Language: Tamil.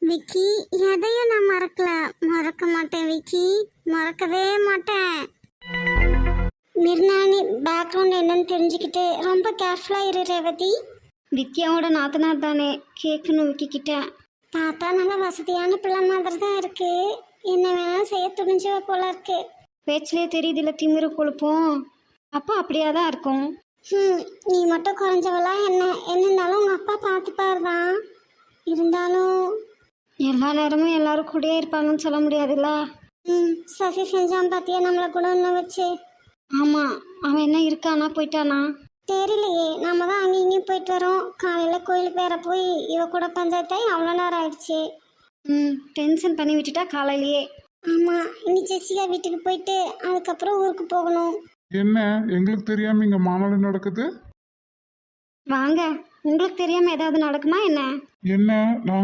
விக்கி, எதையும் நான் மறக்கல. மறக்க மாட்டேன் விக்கி, மறக்கவே மாட்டேன். மிர்னானி பேக்ரவுண்ட் என்னன்னு தெரிஞ்சுக்கிட்டு ரொம்ப கேர்ஃபுல்லாக இரு ரேவதி. வித்யாவோட நாத்தனார் தானே, கேட்கணும் விக்கிக்கிட்ட. பார்த்தா நல்லா வசதியான பிள்ளை மாதிரி தான் இருக்கு. என்ன வேணாலும் செய்ய துணிஞ்சவ போல இருக்கு. பேச்சிலே தெரியுதுல திமிரு கொழுப்போம். அப்பா அப்படியா தான் இருக்கும். நீ மட்டும் குறைஞ்சவளா என்ன இருந்தாலும் உங்கள் அப்பா பார்த்துப்பாரு தான். இருந்தாலும் எல்லா நேரமும் எல்லாரும் கூடயே இருப்பாங்கன்னு சொல்ல முடியாதுல்ல. சசி செஞ்சான் பார்த்தியா நம்மளை கூட இன்னும் வச்சு. ஆமாம், அவன் என்ன இருக்கானா போயிட்டானா தெரியலையே. நம்ம தான் அங்கேயும் இங்கேயும் போயிட்டு வரோம். காலையில் கோயிலுக்கு வேற போய் இவ கூட பஞ்சாயத்தாய் அவ்வளோ நேரம் ஆயிடுச்சு. டென்ஷன் பண்ணி விட்டுட்டா காலையிலேயே. ஆமாம், இனி ஜெசிகா வீட்டுக்கு போயிட்டு அதுக்கப்புறம் ஊருக்கு போகணும். என்ன எங்களுக்கு தெரியாம இங்க மாநாடு நடக்குது? வாங்க, உங்களுக்கு தெரியாம ஏதாவது நடக்குமா என்ன? என்ன நாங்க